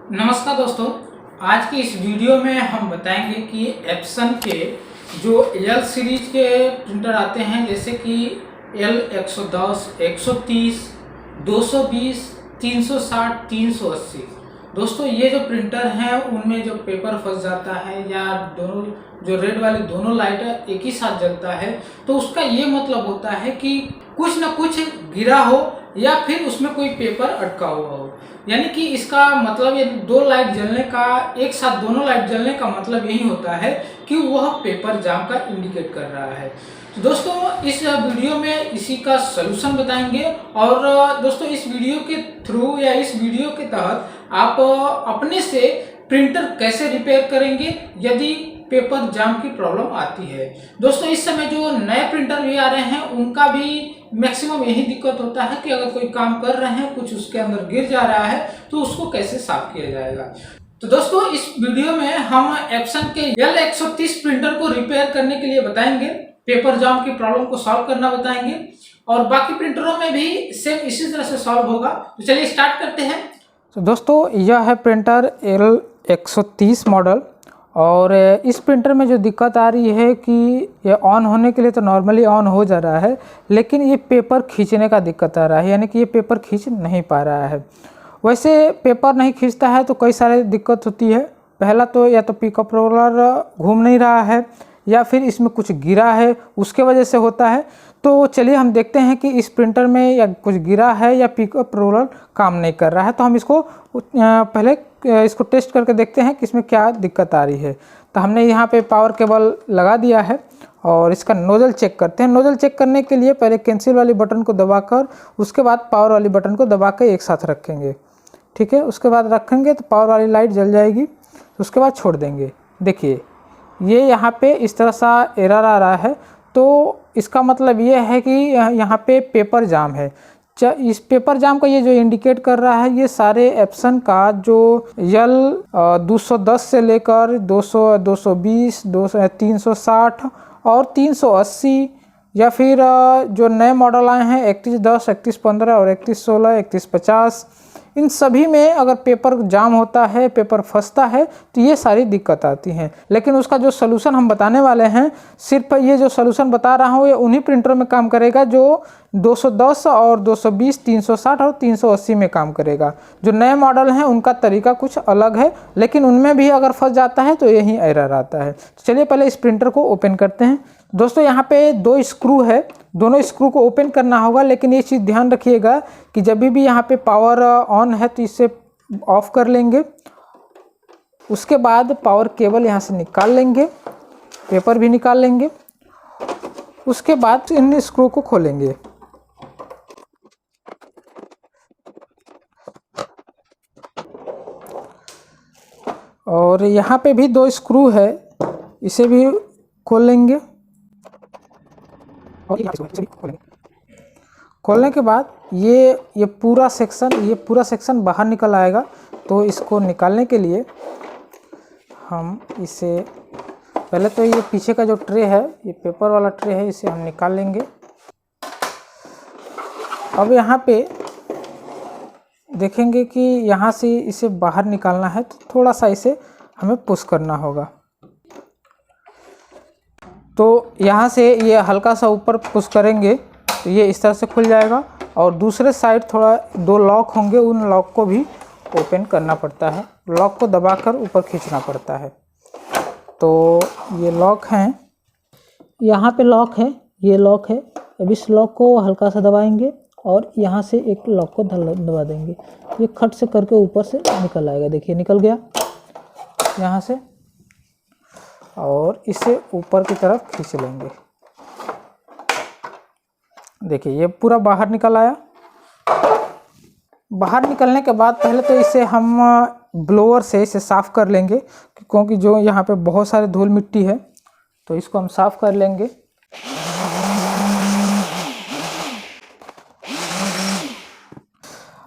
नमस्कार दोस्तों, आज की इस वीडियो में हम बताएंगे कि एप्सन के जो एल सीरीज के प्रिंटर आते हैं, जैसे कि एल 110, 130, 220, 360, 380। दोस्तों, ये जो प्रिंटर हैं उनमें जो पेपर फंस जाता है या दोनों जो रेड वाली दोनों लाइट एक ही साथ जलता है, तो उसका ये मतलब होता है कि कुछ ना कुछ गिरा हो या फिर उसमें कोई पेपर अटका हुआ हो। यानी कि इसका मतलब ये दो लाइट जलने का, एक साथ दोनों लाइट जलने का मतलब यही होता है कि वह पेपर जाम का इंडिकेट कर रहा है। तो दोस्तों, इस वीडियो में इसी का सलूशन बताएंगे। और दोस्तों, इस वीडियो के थ्रू या इस वीडियो के तहत आप अपने से प्रिंटर कैसे रिपेयर करेंगे यदि पेपर जाम की प्रॉब्लम आती है। दोस्तों, इस समय जो नए प्रिंटर भी आ रहे हैं उनका भी मैक्सिमम यही दिक्कत होता है कि अगर कोई काम कर रहे हैं, कुछ उसके अंदर गिर जा रहा है, तो उसको कैसे साफ किया जाएगा। तो दोस्तों, इस वीडियो में हम एप्सन के L130 प्रिंटर को रिपेयर करने के लिए बताएंगे, पेपर जाम की प्रॉब्लम को सॉल्व करना बताएंगे, और बाकी प्रिंटरों में भी सेम इसी तरह से सॉल्व होगा। तो चलिए स्टार्ट करते हैं। तो दोस्तों, यह है प्रिंटर L130 मॉडल। और इस प्रिंटर में जो दिक्कत आ रही है कि ये ऑन होने के लिए तो नॉर्मली ऑन हो जा रहा है, लेकिन ये पेपर खींचने का दिक्कत आ रहा है, यानी कि ये पेपर खींच नहीं पा रहा है। वैसे पेपर नहीं खींचता है तो कई सारे दिक्कत होती है। पहला तो या तो पिकअप रोलर घूम नहीं रहा है, या फिर इसमें कुछ गिरा है उसके वजह से होता है। तो चलिए हम देखते हैं कि इस प्रिंटर में या कुछ गिरा है या पिकअप रोलर काम नहीं कर रहा है। तो हम इसको पहले इसको टेस्ट करके देखते हैं कि इसमें क्या दिक्कत आ रही है। तो हमने यहाँ पे पावर केबल लगा दिया है और इसका नोजल चेक करते हैं। नोजल चेक करने के लिए पहले कैंसिल वाली बटन को दबाकर उसके बाद पावर वाली बटन को दबा कर एक साथ रखेंगे। ठीक है, उसके बाद रखेंगे तो पावर वाली लाइट जल जाएगी। उसके बाद छोड़ देंगे। देखिए, ये यहाँ पे इस तरह सा एरर आ रहा है, तो इसका मतलब ये है कि यहाँ पे पेपर जाम है। इस पेपर जाम का ये जो इंडिकेट कर रहा है, ये सारे एप्सन का जो L210 से लेकर 200, 220, 360 और 380, या फिर जो नए मॉडल आए हैं 3110, 3115 और 3116, 3150, इन सभी में अगर पेपर जाम होता है, पेपर फंसता है, तो ये सारी दिक्कत आती हैं। लेकिन उसका जो सलूशन हम बताने वाले हैं, सिर्फ ये जो सलूशन बता रहा हूँ, ये उन्हीं प्रिंटरों में काम करेगा जो 210 और 220, 360 और 380 में काम करेगा। जो नए मॉडल हैं उनका तरीका कुछ अलग है, लेकिन उनमें भी अगर फंस जाता है तो यही एरर आता है। तो चलिए पहले इस प्रिंटर को ओपन करते हैं। दोस्तों, यहाँ पे दो स्क्रू है, दोनों स्क्रू को ओपन करना होगा। लेकिन ये चीज़ ध्यान रखिएगा कि जब भी यहाँ पे पावर ऑन है तो इसे ऑफ कर लेंगे। उसके बाद पावर केबल यहाँ से निकाल लेंगे, पेपर भी निकाल लेंगे। उसके बाद इन स्क्रू को खोलेंगे। और यहाँ पे भी दो स्क्रू है, इसे भी खोल लेंगे। और खोलने के बाद ये पूरा सेक्शन बाहर निकल आएगा। तो इसको निकालने के लिए हम इसे पहले तो ये पीछे का जो ट्रे है, ये पेपर वाला ट्रे है, इसे हम निकाल लेंगे। अब यहाँ पे देखेंगे कि यहाँ से इसे बाहर निकालना है, तो थोड़ा सा इसे हमें पुश करना होगा। तो यहाँ से ये हल्का सा ऊपर पुश करेंगे तो ये इस तरह से खुल जाएगा। और दूसरे साइड थोड़ा दो लॉक होंगे, उन लॉक को भी ओपन करना पड़ता है, लॉक को दबाकर ऊपर खींचना पड़ता है। तो ये लॉक हैं, यहाँ पे लॉक है, ये लॉक है। अब इस लॉक को हल्का सा दबाएंगे और यहाँ से एक लॉक को दबा देंगे। ये खट से करके ऊपर से निकल आएगा। देखिए, निकल गया यहाँ से। और इसे ऊपर की तरफ खींच लेंगे। देखिए, ये पूरा बाहर निकल आया। बाहर निकलने के बाद पहले तो इसे हम ब्लोअर से इसे साफ़ कर लेंगे, क्योंकि जो यहाँ पे बहुत सारे धूल मिट्टी है, तो इसको हम साफ़ कर लेंगे।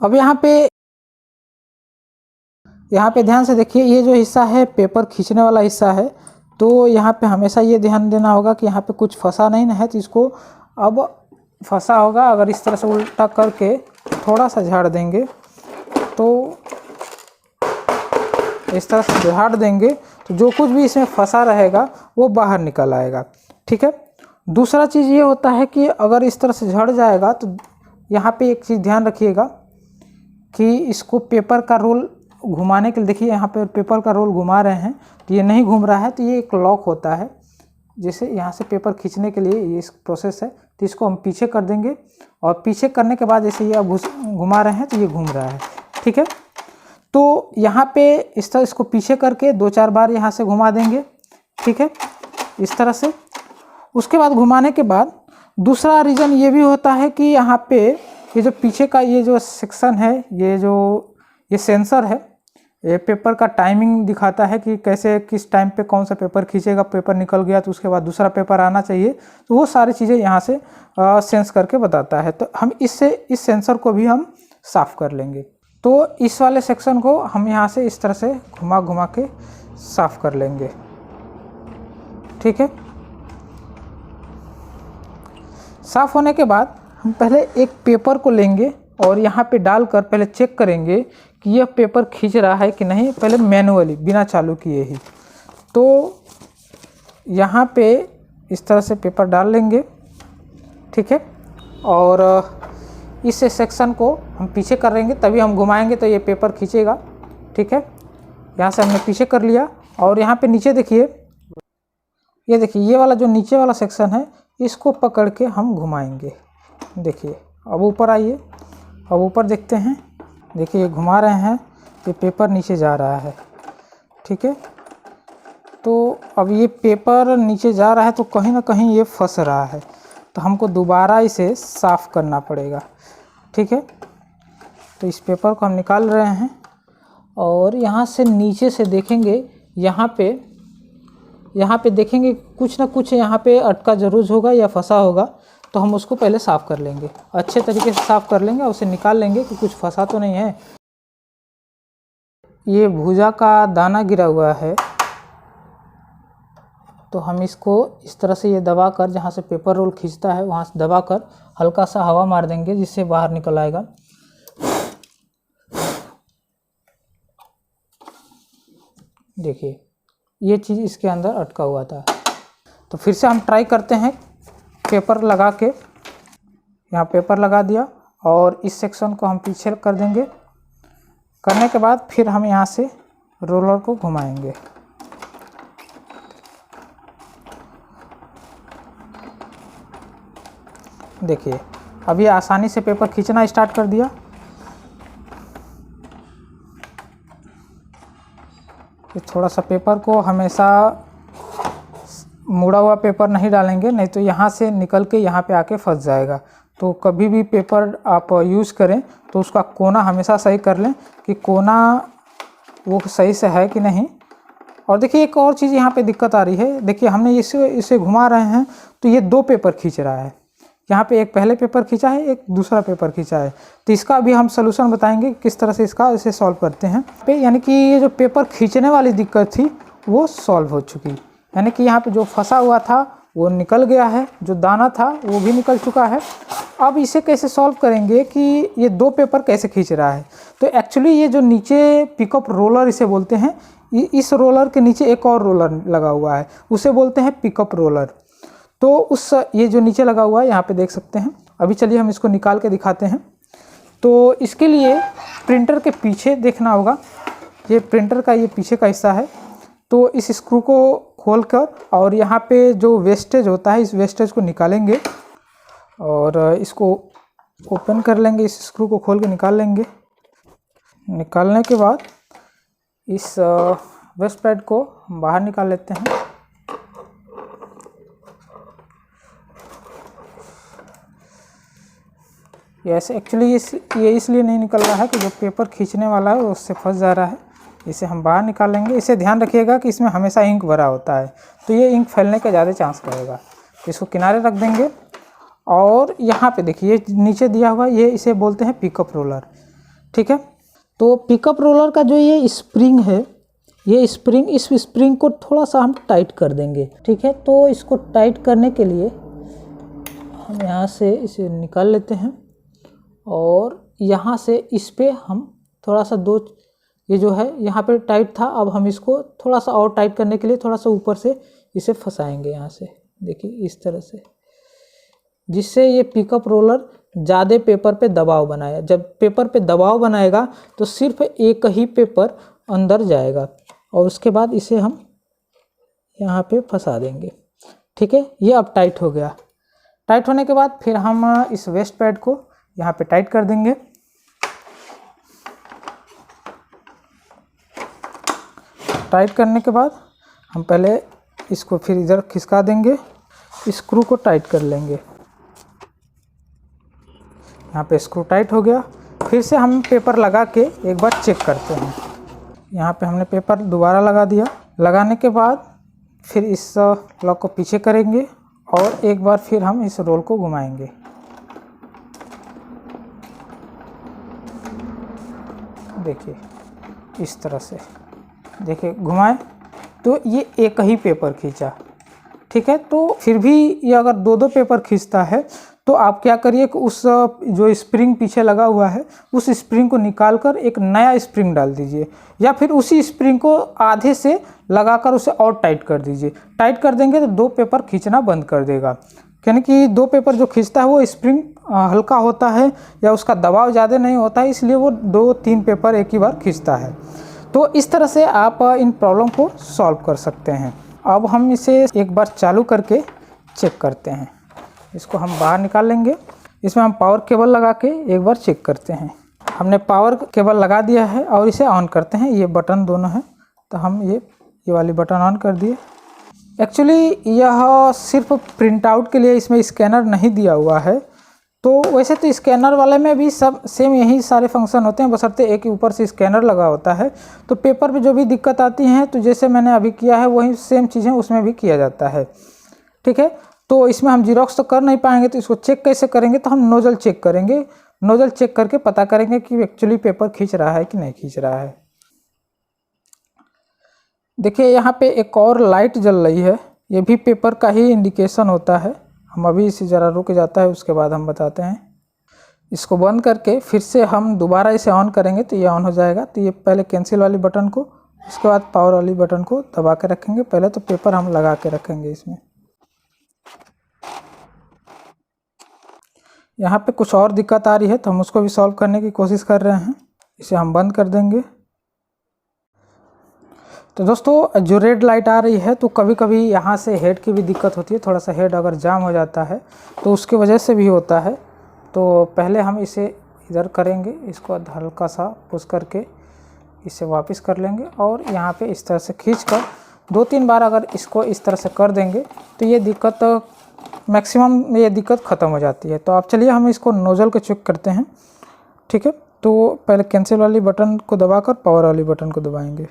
अब यहाँ पे ध्यान से देखिए, ये जो हिस्सा है पेपर खींचने वाला हिस्सा है। तो यहाँ पे हमेशा ये ध्यान देना होगा कि यहाँ पे कुछ फंसा नहीं है। तो इसको अब फंसा होगा, अगर इस तरह से उल्टा करके थोड़ा सा झाड़ देंगे तो इस तरह से झाड़ देंगे तो जो कुछ भी इसमें फंसा रहेगा वो बाहर निकल आएगा। ठीक है। दूसरा चीज़ ये होता है कि अगर इस तरह से झड़ जाएगा तो यहाँ पे एक चीज़ ध्यान रखिएगा कि इसको पेपर का रोल घुमाने के लिए, देखिए यहाँ पे पेपर का रोल घुमा रहे हैं तो ये नहीं घूम रहा है, तो ये एक लॉक होता है। जैसे यहाँ से पेपर खींचने के लिए ये इस प्रोसेस है, तो इसको हम पीछे कर देंगे और पीछे करने के बाद जैसे ये अब घुमा रहे हैं तो ये घूम रहा है। ठीक है। तो यहाँ पे इस तरह इसको पीछे करके 2-4 बार यहाँ से घुमा देंगे। ठीक है, इस तरह से। उसके बाद घुमाने के बाद दूसरा रीज़न ये भी होता है कि यहाँ पे ये जो पीछे का ये जो सेक्शन है, ये सेंसर है, ये पेपर का टाइमिंग दिखाता है कि कैसे किस टाइम पे कौन सा पेपर खींचेगा। पेपर निकल गया तो उसके बाद दूसरा पेपर आना चाहिए, तो वो सारी चीज़ें यहाँ से सेंस करके बताता है। तो हम इस सेंसर को भी हम साफ़ कर लेंगे। तो इस वाले सेक्शन को हम यहाँ से इस तरह से घुमा घुमा के साफ़ कर लेंगे। ठीक है। साफ़ होने के बाद हम पहले एक पेपर को लेंगे और यहाँ पे डालकर पहले चेक करेंगे कि यह पेपर खींच रहा है कि नहीं, पहले मैनुअली बिना चालू किए ही। तो यहाँ पे इस तरह से पेपर डाल लेंगे। ठीक है। और इस सेक्शन को हम पीछे करेंगे, तभी हम घुमाएंगे तो ये पेपर खींचेगा। ठीक है। यहाँ से हमने पीछे कर लिया और यहाँ पे नीचे देखिए, ये देखिए ये वाला जो नीचे वाला सेक्शन है इसको पकड़ के हम घुमाएंगे। देखिए अब ऊपर आइए, अब ऊपर देखते हैं। देखिए घुमा रहे हैं, ये पेपर नीचे जा रहा है। ठीक है। तो अब ये पेपर नीचे जा रहा है तो कहीं ना कहीं ये फंस रहा है, तो हमको दोबारा इसे साफ़ करना पड़ेगा। ठीक है। तो इस पेपर को हम निकाल रहे हैं और यहाँ से नीचे से देखेंगे, यहाँ पे देखेंगे कुछ ना कुछ यहाँ पे अटका ज़रूर होगा या फंसा होगा, तो हम उसको पहले साफ़ कर लेंगे, अच्छे तरीके से साफ़ कर लेंगे और उसे निकाल लेंगे कि कुछ फंसा तो नहीं है। ये भुजा का दाना गिरा हुआ है, तो हम इसको इस तरह से ये दबा कर, जहाँ से पेपर रोल खींचता है वहाँ से दबा कर हल्का सा हवा मार देंगे, जिससे बाहर निकल आएगा। देखिए ये चीज़ इसके अंदर अटका हुआ था। तो फिर से हम ट्राई करते हैं पेपर लगा के। यहाँ पेपर लगा दिया और इस सेक्शन को हम पीछे कर देंगे। करने के बाद फिर हम यहाँ से रोलर को घुमाएंगे। देखिए अभी आसानी से पेपर खींचना स्टार्ट कर दिया। थोड़ा सा पेपर को हमेशा मुड़ा हुआ पेपर नहीं डालेंगे, नहीं तो यहाँ से निकल के यहाँ पे आके फंस जाएगा। तो कभी भी पेपर आप यूज़ करें तो उसका कोना हमेशा सही कर लें कि कोना वो सही से है कि नहीं। और देखिए एक और चीज़ यहाँ पे दिक्कत आ रही है। देखिए हमने इसे घुमा रहे हैं तो ये 2 पेपर खींच रहा है। यहाँ पे एक पहले पेपर खींचा है, एक दूसरा पेपर खींचा है। तो इसका भी हम सलूशन बताएंगे किस तरह से इसे सॉल्व करते हैं। यानी कि ये जो पेपर खींचने वाली दिक्कत थी वो सॉल्व हो चुकी, यानी कि यहाँ पे जो फंसा हुआ था वो निकल गया है, जो दाना था वो भी निकल चुका है। अब इसे कैसे सॉल्व करेंगे कि ये 2 पेपर कैसे खींच रहा है। तो एक्चुअली ये जो नीचे पिकअप रोलर इसे बोलते हैं, इस रोलर के नीचे एक और रोलर लगा हुआ है, उसे बोलते हैं पिकअप रोलर। तो ये जो नीचे लगा हुआ है यहाँ पे देख सकते हैं। अभी चलिए हम इसको निकाल के दिखाते हैं। तो इसके लिए प्रिंटर के पीछे देखना होगा, ये प्रिंटर का ये पीछे का हिस्सा है। तो इस स्क्रू को खोलकर और यहाँ पे जो वेस्टेज होता है इस वेस्टेज को निकालेंगे और इसको ओपन कर लेंगे। इस स्क्रू को खोल के निकाल लेंगे। निकालने के बाद इस वेस्ट पैड को बाहर निकाल लेते हैं। ये ऐसे एक्चुअली ये इसलिए नहीं निकल रहा है कि जो पेपर खींचने वाला है उससे फंस जा रहा है। इसे हम बाहर निकाल लेंगे। इसे ध्यान रखिएगा कि इसमें हमेशा इंक भरा होता है, तो ये इंक फैलने का ज़्यादा चांस रहेगा। इसको किनारे रख देंगे और यहाँ पे देखिए नीचे दिया हुआ ये इसे बोलते हैं पिकअप रोलर। ठीक है। तो पिकअप रोलर का जो ये स्प्रिंग है, ये स्प्रिंग, इस स्प्रिंग को थोड़ा सा हम टाइट कर देंगे। ठीक है। तो इसको टाइट करने के लिए हम यहाँ से इसे निकाल लेते हैं और यहाँ से इस पे हम थोड़ा सा ये जो है यहाँ पे टाइट था, अब हम इसको थोड़ा सा और टाइट करने के लिए थोड़ा सा ऊपर से इसे फंसाएंगे यहाँ से, देखिए इस तरह से, जिससे ये पिकअप रोलर ज़्यादा पेपर पे दबाव बनाए। जब पेपर पे दबाव बनाएगा तो सिर्फ एक ही पेपर अंदर जाएगा और उसके बाद इसे हम यहाँ पे फंसा देंगे। ठीक है, ये अब टाइट हो गया। टाइट होने के बाद फिर हम इस वेस्ट पैड को यहाँ पे टाइट कर देंगे। टाइट करने के बाद हम पहले इसको फिर इधर खिसका देंगे, स्क्रू को टाइट कर लेंगे। यहाँ पे स्क्रू टाइट हो गया। फिर से हम पेपर लगा के एक बार चेक करते हैं। यहाँ पे हमने पेपर दोबारा लगा दिया। लगाने के बाद फिर इस लॉक को पीछे करेंगे और एक बार फिर हम इस रोल को घुमाएंगे। देखिए इस तरह से, देखिए घुमाएं तो ये एक ही पेपर खींचा। ठीक है, तो फिर भी ये अगर दो दो पेपर खींचता है तो आप क्या करिए कि उस जो स्प्रिंग पीछे लगा हुआ है उस स्प्रिंग को निकाल कर एक नया स्प्रिंग डाल दीजिए, या फिर उसी स्प्रिंग को आधे से लगाकर उसे और टाइट कर दीजिए। टाइट कर देंगे तो दो पेपर खींचना बंद कर देगा। यानी कि दो पेपर जो खींचता है वो स्प्रिंग हल्का होता है या उसका दबाव ज़्यादा नहीं होता है, इसलिए वो 2-3 पेपर एक ही बार खींचता है। तो इस तरह से आप इन प्रॉब्लम को सॉल्व कर सकते हैं। अब हम इसे एक बार चालू करके चेक करते हैं। इसको हम बाहर निकाल लेंगे। इसमें हम पावर केबल लगा के एक बार चेक करते हैं। हमने पावर केबल लगा दिया है और इसे ऑन करते हैं। ये बटन दोनों हैं, तो हम ये वाली बटन ऑन कर दिए। एक्चुअली यह सिर्फ प्रिंट आउट के लिए इसमें स्कैनर नहीं दिया हुआ है। तो वैसे तो स्कैनर वाले में भी सब सेम यही सारे फंक्शन होते हैं, बशर्ते एक ही ऊपर से स्कैनर लगा होता है। तो पेपर पे जो भी दिक्कत आती है तो जैसे मैंने अभी किया है वही सेम चीज़ें उसमें भी किया जाता है। ठीक है, तो इसमें हम जीरोक्स तो कर नहीं पाएंगे, तो इसको चेक कैसे करेंगे, तो हम नोजल चेक करेंगे। नोजल चेक करके पता करेंगे कि एक्चुअली पेपर खींच रहा है कि नहीं खींच रहा है। देखिए यहाँ पे एक और लाइट जल रही है, ये भी पेपर का ही इंडिकेशन होता है। हम अभी इसे ज़रा रुक जाता है, उसके बाद हम बताते हैं। इसको बंद करके फिर से हम दोबारा इसे ऑन करेंगे तो ये ऑन हो जाएगा। तो ये पहले कैंसिल वाली बटन को, उसके बाद पावर वाली बटन को दबा के रखेंगे। पहले तो पेपर हम लगा के रखेंगे इसमें। यहाँ पे कुछ और दिक्कत आ रही है तो हम उसको भी सॉल्व करने की कोशिश कर रहे हैं। इसे हम बंद कर देंगे। तो दोस्तों जो रेड लाइट आ रही है तो कभी कभी यहाँ से हेड की भी दिक्कत होती है। थोड़ा सा हेड अगर जाम हो जाता है तो उसकी वजह से भी होता है। तो पहले हम इसे इधर करेंगे, इसको हल्का सा पुश करके इसे वापस कर लेंगे और यहाँ पे इस तरह से खींचकर 2-3 बार अगर इसको इस तरह से कर देंगे तो ये दिक्कत मैक्सिमम ये दिक्कत ख़त्म हो जाती है। तो आप चलिए हम इसको नोजल को चेक करते हैं। ठीक है, तो पहले कैंसिल वाली बटन को दबाकर पावर वाली बटन को दबाएंगे।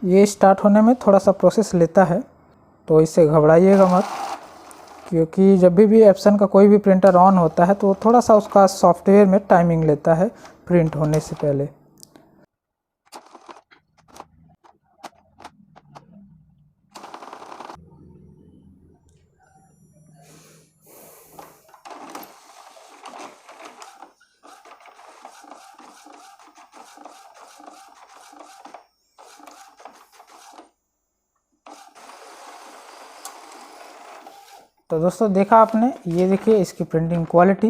ये स्टार्ट होने में थोड़ा सा प्रोसेस लेता है, तो इससे घबराइएगा मत, क्योंकि जब भी एप्सन का कोई भी प्रिंटर ऑन होता है तो थोड़ा सा उसका सॉफ्टवेयर में टाइमिंग लेता है प्रिंट होने से पहले। तो दोस्तों देखा आपने, ये देखिए इसकी प्रिंटिंग क्वालिटी,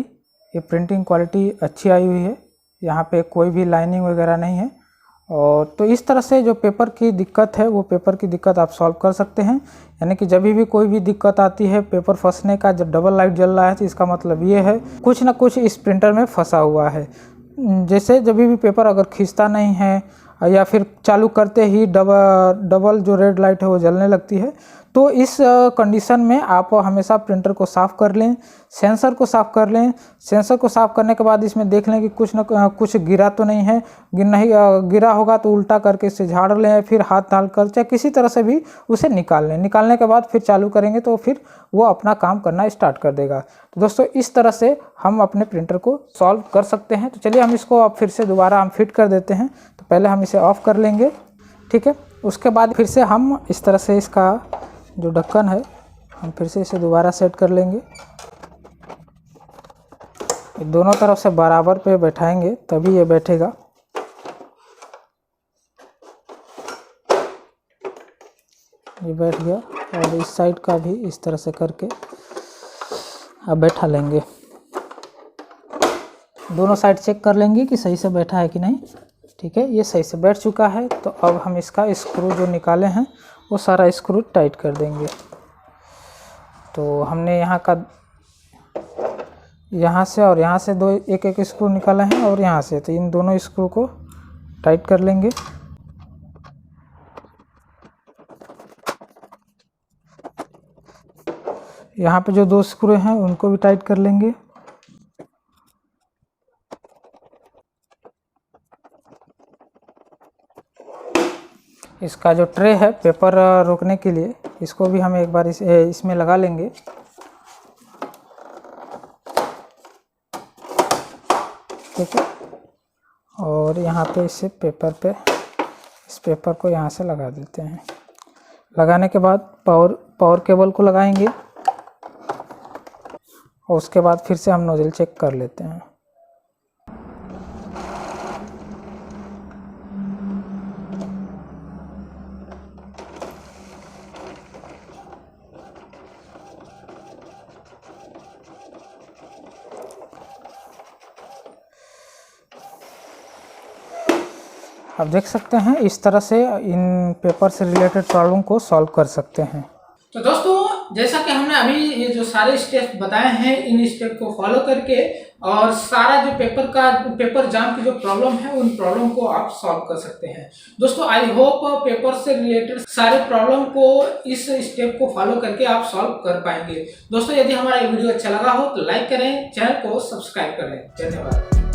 ये प्रिंटिंग क्वालिटी अच्छी आई हुई है। यहाँ पे कोई भी लाइनिंग वगैरह नहीं है। और तो इस तरह से जो पेपर की दिक्कत है वो पेपर की दिक्कत आप सॉल्व कर सकते हैं। यानी कि जब भी कोई भी दिक्कत आती है पेपर फंसने का, जब डबल लाइट जल रहा है तो इसका मतलब ये है कुछ ना कुछ इस प्रिंटर में फंसा हुआ है। जैसे जब भी पेपर अगर खींचता नहीं है या फिर चालू करते ही डबल जो रेड लाइट है वो जलने लगती है, तो इस कंडीशन में आप हमेशा प्रिंटर को साफ़ कर लें, सेंसर को साफ़ कर लें। सेंसर को साफ़ करने के बाद इसमें देख लें कि कुछ न कुछ गिरा तो नहीं है। गिरा होगा तो उल्टा करके इसे झाड़ लें, फिर हाथ डाल कर चाहे किसी तरह से भी उसे निकाल लें। निकालने के बाद फिर चालू करेंगे तो फिर वो अपना काम करना स्टार्ट कर देगा। तो दोस्तों इस तरह से हम अपने प्रिंटर को सॉल्व कर सकते हैं। तो चलिए हम इसको अब फिर से दोबारा हम फिट कर देते हैं। तो पहले हम इसे ऑफ़ कर लेंगे, ठीक है। उसके बाद फिर से हम इस तरह से इसका जो ढक्कन है हम फिर से इसे दोबारा सेट कर लेंगे। दोनों तरफ से बराबर पे बैठाएंगे तभी ये बैठेगा। ये बैठ गया और इस साइड का भी इस तरह से करके अब बैठा लेंगे। दोनों साइड चेक कर लेंगे कि सही से बैठा है कि नहीं। ठीक है, ये सही से बैठ चुका है। तो अब हम इसका स्क्रू जो निकाले हैं वो सारा स्क्रू टाइट कर देंगे। तो हमने यहाँ से और यहाँ से एक एक स्क्रू निकाला है और यहाँ से, तो इन दोनों स्क्रू को टाइट कर लेंगे। यहाँ पे जो 2 स्क्रू हैं उनको भी टाइट कर लेंगे। इसका जो ट्रे है पेपर रोकने के लिए, इसको भी हम एक बार इसमें लगा लेंगे। ठीक है, और यहाँ पे इस पेपर को यहाँ से लगा देते हैं। लगाने के बाद पावर केबल को लगाएंगे और उसके बाद फिर से हम नोजल चेक कर लेते हैं। आप देख सकते हैं इस तरह से इन पेपर से रिलेटेड प्रॉब्लम को सॉल्व कर सकते हैं। तो दोस्तों, जैसा कि हमने अभी ये जो सारे स्टेप बताए हैं, इन स्टेप को फॉलो करके और सारा जो पेपर जाम की जो प्रॉब्लम है उन प्रॉब्लम को आप सॉल्व कर सकते हैं। दोस्तों, आई होप पेपर से रिलेटेड सारे प्रॉब्लम को इस स्टेप को फॉलो करके आप सॉल्व कर पाएंगे। दोस्तों, यदि हमारा वीडियो अच्छा लगा हो तो लाइक करें, चैनल को सब्सक्राइब करें। धन्यवाद।